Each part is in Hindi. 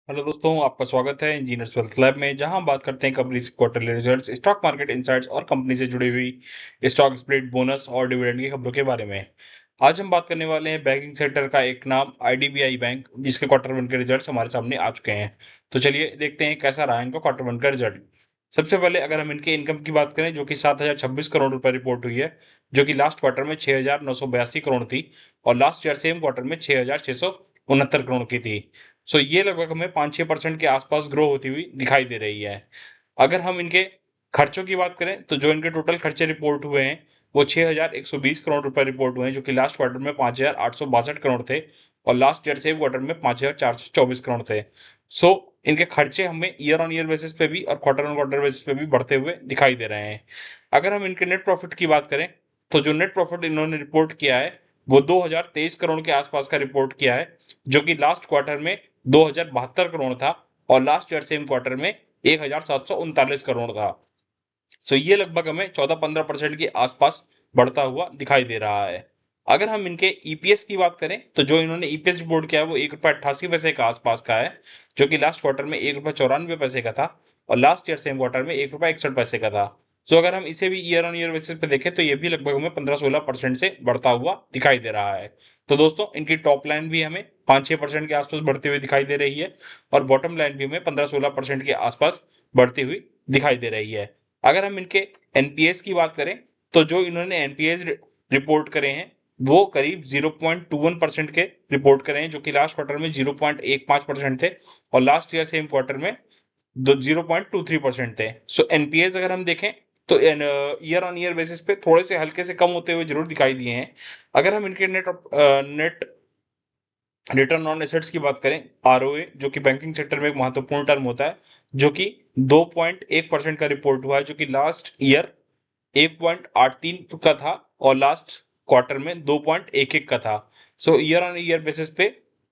हेलो दोस्तों, आपका स्वागत है इंजीनियर्स वर्ल्ड क्लब में, जहां हम बात करते हैं कंपनीज के quarterly results, stock market insights और कंपनी से जुड़ी हुई स्टॉक स्प्लिट, बोनस और डिविडेंड की खबरों के बारे में। आज हम बात करने वाले हैं बैंकिंग सेक्टर का एक नाम आईडीबीआई बैंक, जिसके क्वार्टर वन के रिजल्ट्स हमारे सामने आ चुके हैं। तो चलिए देखते हैं कैसा रहा इनका क्वार्टर वन का रिजल्ट। सबसे पहले अगर हम इनके इनकम की बात करें, जो कि 7,026 करोड़ रुपए रिपोर्ट हुई है, जो कि लास्ट क्वार्टर में 6,982 करोड़ थी और लास्ट ईयर सेम क्वार्टर में 6,669 करोड़ की थी। सो ये लगभग हमें 5-6% के आसपास ग्रो होती हुई दिखाई दे रही है। अगर हम इनके खर्चों की बात करें, तो जो इनके टोटल खर्चे रिपोर्ट हुए हैं वो 6,120 करोड़ रुपए रिपोर्ट हुए हैं, जो कि लास्ट क्वार्टर में 5,862 करोड़ थे और लास्ट ईयर सेम क्वार्टर में 5,424 करोड़ थे। सो इनके खर्चे हमें ईयर ऑन ईयर बेसिस पे भी और क्वार्टर ऑन क्वार्टर बेसिस पे भी बढ़ते हुए दिखाई दे रहे हैं। अगर हम इनके नेट प्रॉफिट की बात करें, तो जो नेट प्रॉफिट इन्होंने रिपोर्ट किया है वो 2,023 करोड़ के आसपास का रिपोर्ट किया है, जो कि लास्ट क्वार्टर में 2,072 करोड़ था और लास्ट ईयर सेम क्वार्टर में 1,739 करोड़ था। सो ये लगभग हमें 14-15% के आसपास बढ़ता हुआ दिखाई दे रहा है। अगर हम इनके ईपीएस की बात करें, तो जो इन्होंने ईपीएस रिपोर्ट किया है वो 1,88 रुपए के आसपास का है, जो कि लास्ट क्वार्टर में 1,94 रुपए का था और लास्ट ईयर सेम क्वार्टर में 1,61 रुपए का था। सो अगर हम इसे भी ईयर ऑन ईयर बेसिस पे देखें, तो ये भी लगभग हमें 15-16% से बढ़ता हुआ दिखाई दे रहा है। तो दोस्तों, इनकी टॉप लाइन भी हमें 5-6% के आसपास बढ़ती हुई दिखाई दे रही है और बॉटम लाइन भी हमें 15-16% के आसपास बढ़ती हुई दिखाई दे रही है। अगर हम इनके एनपीएस की बात करें, तो जो इन्होंने एनपीएस रिपोर्ट करे हैं वो करीब 0.21% के रिपोर्ट करे हैं, जो कि लास्ट क्वार्टर में 0.15% थे और लास्ट ईयर सेम क्वार्टर में 0.23% थे। सो एनपीएस अगर हम देखें, तो ईयर ऑन ईयर बेसिस पे थोड़े से हल्के से कम होते हुए जरूर दिखाई दिए हैं। अगर हम इनके नेट रिटर्न ऑन एसेट्स की बात करें, आरओए, जो कि बैंकिंग सेक्टर में एक महत्वपूर्ण टर्म होता है, जो कि 2.1% का रिपोर्ट हुआ है, जो कि लास्ट ईयर 1.83 का था और लास्ट क्वार्टर में 2.11 का था। सो ईयर ऑन ईयर बेसिस पे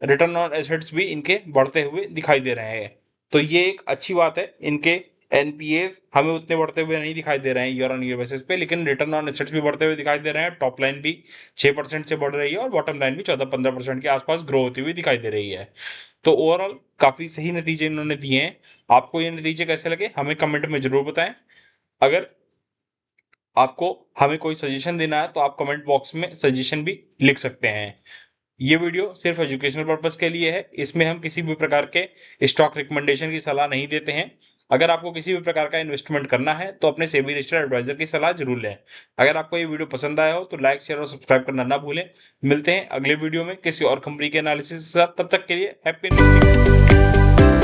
रिटर्न ऑन एसेट्स भी इनके बढ़ते हुए दिखाई दे रहे हैं। तो ये एक अच्छी बात है। इनके एनपीएस हमें उतने बढ़ते हुए नहीं दिखाई दे रहे हैं ईयर ऑन ईयर बेसिस पे, लेकिन रिटर्न ऑन एसेट्स भी बढ़ते हुए दिखाई दे रहे हैं। टॉप लाइन भी 6% से बढ़ रही है और बॉटम लाइन भी 14-15% के आसपास ग्रो होती हुई दिखाई दे रही है। तो ओवरऑल काफी सही नतीजे इन्होंने दिए हैं। आपको ये नतीजे कैसे लगे हमें कमेंट में जरूर बताएं। अगर आपको हमें कोई सजेशन देना है तो आप कमेंट बॉक्स में सजेशन भी लिख सकते हैं। ये वीडियो सिर्फ एजुकेशनल पर्पस के लिए है, इसमें हम किसी भी प्रकार के स्टॉक रिकमेंडेशन की सलाह नहीं देते हैं। अगर आपको किसी भी प्रकार का इन्वेस्टमेंट करना है तो अपने सेबी रजिस्टर्ड एडवाइजर की सलाह जरूर लें। अगर आपको ये वीडियो पसंद आया हो तो लाइक, शेयर और सब्सक्राइब करना ना भूलें। मिलते हैं अगले वीडियो में किसी और कंपनी के एनालिसिस के साथ। तब तक के लिए हैप्पी इन्वेस्टिंग।